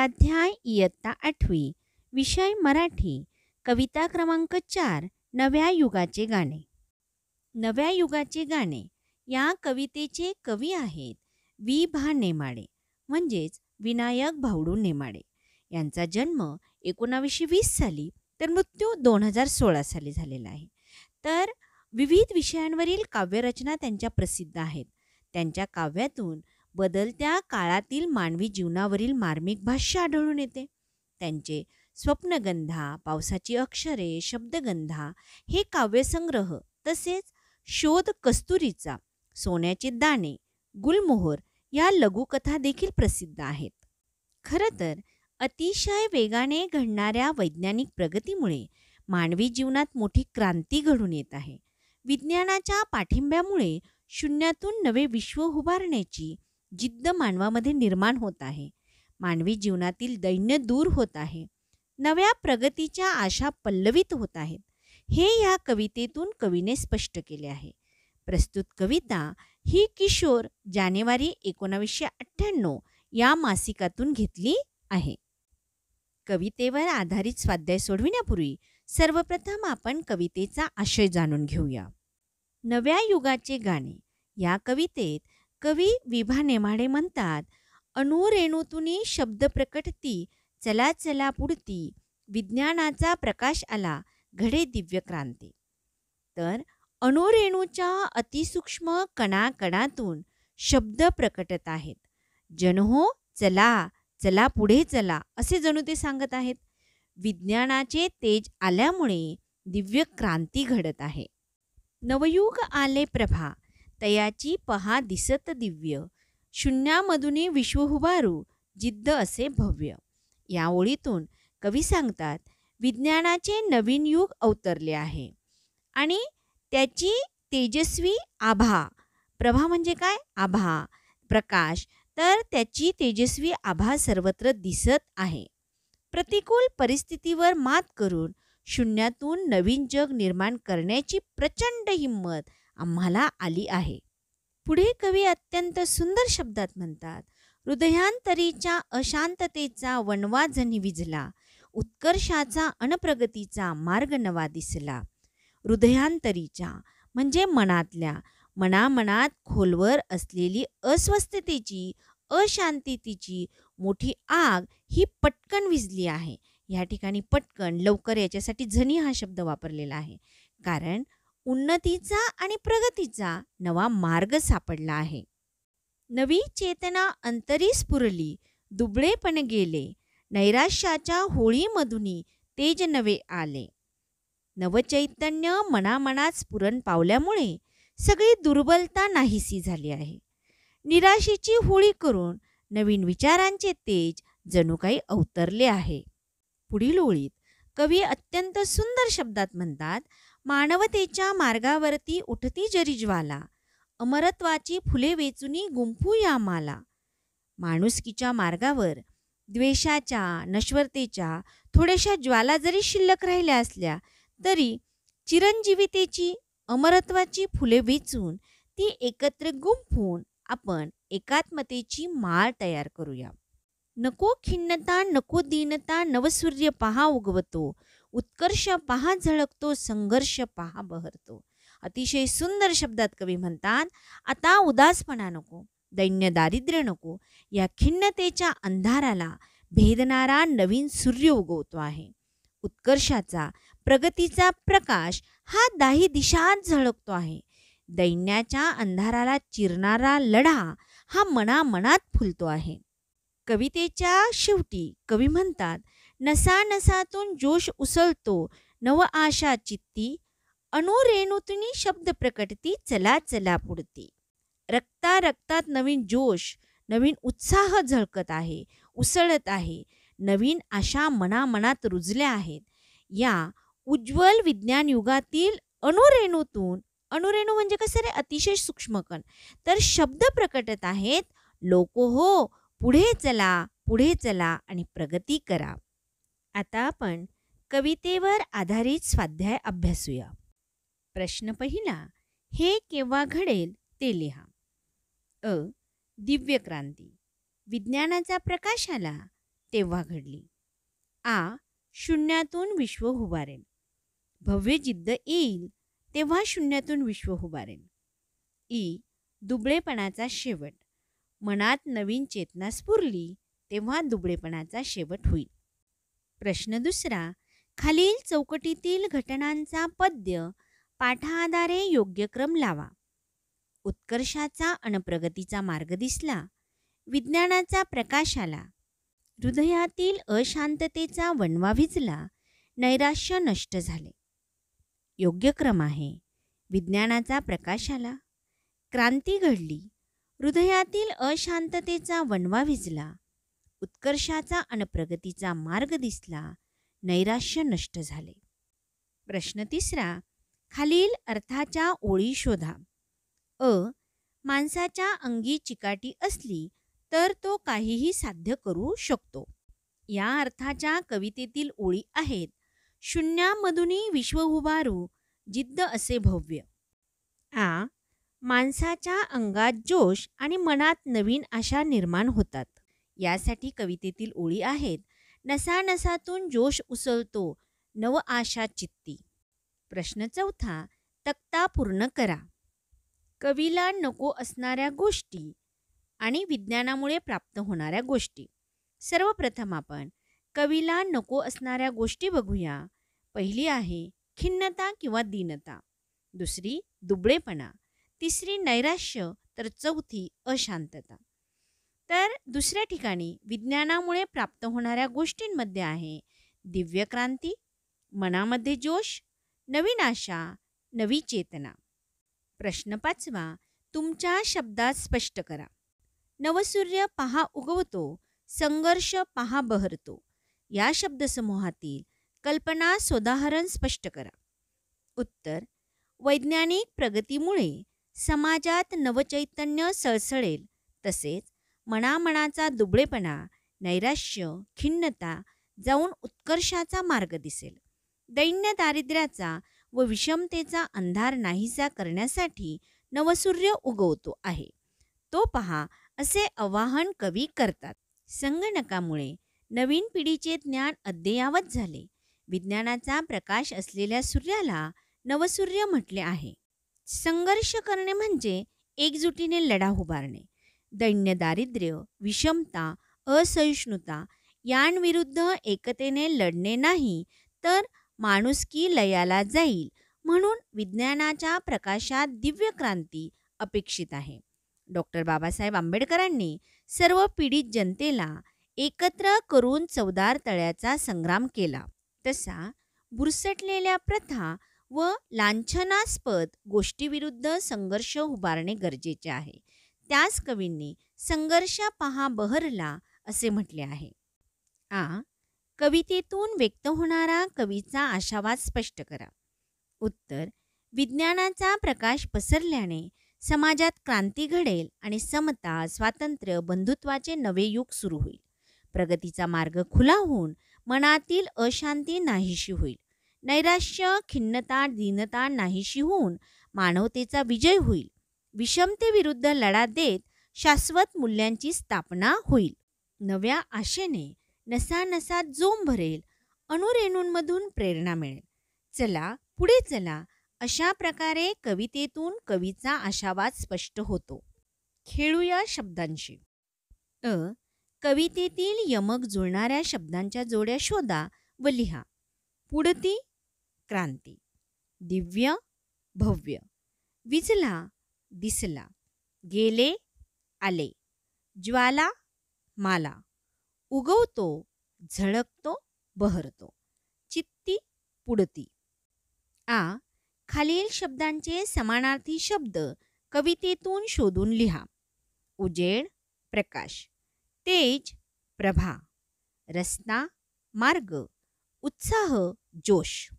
स्वाध्याय इयत्ता 8वी, विषय मराठी, कविता क्रमांक 4, नव्या युगाचे गाणे. नव्या युगाचे गाणे या कवितेचे कवी आहेत वि.भा. नेमाडे, म्हणजेच विनायक भावडू नेमाडे. यांचा जन्म 1920 साली तर मृत्यू 2016 साली झालेला आहे. तर विविध विषयांवरील काव्यरचना त्यांच्या प्रसिद्ध आहेत. त्यांच्या काव्यातून बदलत्या काळातील मानवी जीवनावरील मार्मिक भाष्य आढळून येते. त्यांचे स्वप्नगंधा, पावसाची अक्षरे, शब्दगंधा हे काव्यसंग्रह, तसेच शोध कस्तुरीचा, सोन्याचे दाणे, गुलमोहर या लघुकथा देखील प्रसिद्ध आहेत. खरं तर अतिशय वेगाने घडणाऱ्या वैज्ञानिक प्रगतीमुळे मानवी जीवनात मोठी क्रांती घडून येत आहे. विज्ञानाच्या पाठिंब्यामुळे शून्यातून नवे विश्व उभारण्याची जिद्द मानवामध्ये निर्माण होत आहे. मानवी जीवनातील दैन्य दूर होत आहे. नव्या प्रगतीच्या आशा पल्लवित होत आहेत. हे या कवितेतून कवीने स्पष्ट केले आहे. प्रस्तुत कविता ही किशोर जानेवारी 1998 या मासिकातून घेतली आहे. कवितेवर आधारित स्वाध्याय सोडविण्यापूर्वी सर्वप्रथम आपण कवितेचा आशय जाणून घेऊया. नव्या युगाचे गाणे या कवितेत कवी वि.भा. नेमाडे म्हणतात, अणुरेणूतुनी शब्द प्रकटती, चला चला पुढती, विज्ञानाचा प्रकाश आला, घडे दिव्य क्रांती. तर अणुरेणूच्या अतिसूक्ष्म कणाकणातून शब्द प्रकटत आहेत. जण हो, चला चला पुढे चला, असे जणू ते सांगत आहेत. विज्ञानाचे तेज आल्यामुळे दिव्य क्रांती घडत आहे. नवयुग आले प्रभा, तयाची पहा दिसत दिव्य, शून्यामधुनी विश्व उभारू, जिद्द असे भव्य. या ओळीतून कवी सांगतात, विज्ञानाचे नवीन युग अवतरले आहे आणि त्याची तेजस्वी आभा, प्रभा म्हणजे काय? आभा, प्रकाश. तर त्याची तेजस्वी आभा सर्वत्र दिसत आहे. प्रतिकूल परिस्थितीवर मात करून शून्यातून नवीन जग निर्माण करण्याची प्रचंड हिंमत आम्हाला आली आहे. पुढे कवी अत्यंत सुंदर शब्दात म्हणतात, हृदयांतरीच्या अशांततेचा वणवा जणी विझला, उत्कर्षाचा अनप्रगतीचा मार्ग नवा दिसला. हृदयांतरीच्या म्हणजे मनातल्या, मनामनात खोलवर असलेली अस्वस्थतेची, अशांततेची मोठी आग ही पटकन विझली आहे. या ठिकाणी पटकन, लवकर याच्यासाठी झणी हा शब्द वापरलेला आहे. कारण उन्नतीचा आणि प्रगतीचा नवा मार्ग सापडला आहे. नवी चेतना अंतरी स्फुरली, दुबळेपण गेले, नैराश्याच्या होळीमधुनी तेज नवे आले. नवचैतन्य मनामनात स्फुरण पावल्यामुळे सगळी दुर्बलता नाहीसी झाली आहे. निराशेची होळी करून नवीन विचारांचे तेज जणू काही अवतरले आहे. पुढील ओळीत कवी अत्यंत सुंदर शब्दात म्हणतात, मानवतेच्या मार्गावरती उठती जरी ज्वाला, अमरत्वाची फुले वेचुनी गुंफू या माला. माणुसकीच्या मार्गावर द्वेषाच्या, नश्वरतेच्या थोड्याशा ज्वाला जरी शिल्लक राहिल्या असल्या तरी चिरंजीवितेची, अमरत्वाची फुले वेचून ती एकत्र गुंफून आपण एकात्मतेची माळ तयार करूया. नको खिन्नता, नको दीनता, नवसूर्य पहा उगवतो, उत्कर्ष पहा झळकतो, संघर्ष पहा बहरतो. अतिशय सुंदर शब्दात कवी म्हणतात, आता उदासपणा नको, दैन्य दारिद्र्य नको, या खिन्नतेच्या अंधाराला भेदणारा नवीन सूर्य उगवतो आहे. उत्कर्षाचा, प्रगतीचा प्रकाश हा दाही दिशात झळकतो आहे. दैन्याच्या अंधाराला चिरणारा लढा हा मनामनात फुलतो आहे. कवितेच्या शेवटी कवी म्हणतात, नसानसातून जोश उसळतो, नव आशा चित्ती, अणुरेणूतुनी शब्द प्रकटती, चला चला पुढती. रक्ता रक्तात नवीन जोश, नवीन उत्साह झळकत आहे, उसळत आहे. नवीन आशा मनामनात रुजल्या आहेत. या उज्ज्वल विज्ञान युगातील अणुरेणूतून, अणुरेणू म्हणजे कसं रे, अतिशय सूक्ष्म कण, तर शब्द प्रकटत आहेत, लोको हो, पुढे चला, पुढे चला आणि प्रगती करा. आता आपण कवितेवर आधारित स्वाध्याय अभ्यासूया. प्रश्न पहिला, हे केव्हा घडेल ते लिहा. दिव्य क्रांती, विज्ञानाचा प्रकाश आला, तेव्हा घडली. आ. शून्यातून विश्व उभारेल. भव्य जिद्द येईल तेव्हा शून्यातून विश्व उभारेल. ई. दुबळेपणाचा शेवट. मनात नवीन चेतना स्फुरली तेव्हा दुबळेपणाचा शेवट होईल. प्रश्न दुसरा. खालील चौकटीतील घटनांचा पद्य पाठाआधारे योग्य क्रम लावा. उत्कर्षाचा अन प्रगतीचा मार्ग दिसला. विज्ञानाचा प्रकाश आला. हृदयातील अशांततेचा वणवा भिजला. नैराश्य नष्ट झाले. योग्य क्रम आहे. विज्ञानाचा प्रकाश आला. क्रांती घडली. हृदयातील अशांततेचा वणवा भिजला. उत्कर्षाचा अन प्रगतीचा मार्ग दिसला. नैराश्य नष्ट झाले. प्रश्न तिसरा. खालील अर्थाच्या ओळी शोधा. अ. माणसाच्या अंगी चिकाटी असली तर तो काहीही साध्य करू शकतो. या अर्थाच्या कवितेतील ओळी आहेत. शून्यामधूनही विश्व उभारू जिद्द असे भव्य. आ. माणसाच्या अंगात जोश आणि मनात नवीन आशा निर्माण होतात. यासाठी कवितेतील ओळी आहेत. नसानसातून जोश उसळतो नव आशा चित्ती. प्रश्न चौथा. तक्ता पूर्ण करा. कवीला नको असणाऱ्या गोष्टी आणि विज्ञानामुळे प्राप्त होणाऱ्या गोष्टी. सर्वप्रथम आपण कवीला नको असणाऱ्या गोष्टी बघूया. पहिली आहे खिन्नता किंवा दीनता. दुसरी दुबळेपणा. तिसरी नैराश्य. तर चौथी अशांतता. तर दुसऱ्या ठिकाणी विज्ञानामुळे प्राप्त होणाऱ्या गोष्टींमध्ये आहे दिव्य क्रांती, मनामध्ये जोश, नवीन आशा, नवी चेतना. प्रश्न पाचवा. तुमच्या शब्दात स्पष्ट करा. नवसूर्य पहा उगवतो, संघर्ष पहा बहरतो. या शब्दसमूहातील कल्पना सोदाहरण स्पष्ट करा. उत्तर. वैज्ञानिक प्रगतीमुळे समाजात नवचैतन्य सळसळेल, तसेच मनामनाचा दुबळेपणा, नैराश्य, खिन्नता जाऊन उत्कर्षाचा मार्ग दिसेल. दैन्य दारिद्र्याचा व विषमतेचा अंधार नाहीसा करण्यासाठी नवसूर्य उगवतो आहे, तो पहा असे आवाहन कवी करतात. संगणकामुळे नवीन पिढीचे ज्ञान अद्ययावत झाले. विज्ञानाचा प्रकाश असलेल्या सूर्याला नवसूर्य म्हटले आहे. संघर्ष करणे म्हणजे एकजुटीने लढा उभारणे. दैन्य दारिद्र्य, विषमता, असहिष्णुता यांविरुद्ध एकतेने लढणे नाही, तर माणुसकी लयाला जाईल. म्हणून विज्ञानाच्या प्रकाशात दिव्य क्रांती अपेक्षित आहे. डॉक्टर बाबासाहेब आंबेडकरांनी सर्व पीडित जनतेला एकत्र करून चवदार तळ्याचा संग्राम केला. तसा बुरसटलेल्या प्रथा व लांछनास्पद गोष्टीविरुद्ध संघर्ष उभारणे गरजेचे आहे. त्याच कवींनी संघर्ष पहा बहरला असे म्हटले आहे. आ. कवितेतून व्यक्त होणारा कवीचा आशावाद स्पष्ट करा. उत्तर. विज्ञानाचा प्रकाश पसरल्याने समाजात क्रांती घडेल आणि समता, स्वातंत्र्य, बंधुत्वाचे नवे युग सुरू होईल. प्रगतीचा मार्ग खुला होऊन मनातील अशांती नाहीशी होईल. नैराश्य, खिन्नता, दीनता नाहीशी होऊन मानवतेचा विजय होईल. विषमतेविरुद्ध लढा देत शाश्वत मूल्यांची स्थापना होईल. नव्या आशेने नसानसात जोम भरेल. अणुरेणूंमधून प्रेरणा मिळेल. चला पुढे चला, अशा प्रकारे कवितेतून कवीचा आशावाद स्पष्ट होतो. खेळूया शब्दांशी. अ. कवितेतील यमक जुळणाऱ्या शब्दांच्या जोड्या शोधा व लिहा. पुढती, क्रांती. दिव्य, भव्य. विजला, दिसला. गेले, आले. ज्वाला, माला. उगवतो, झळकतो, बहरतो. चित्ती, पुढती. आ. खालील शब्दांचे समानार्थी शब्द कवितेतून शोधून लिहा. उजेड, प्रकाश. तेज, प्रभा. रस्ता, मार्ग. उत्साह, जोश.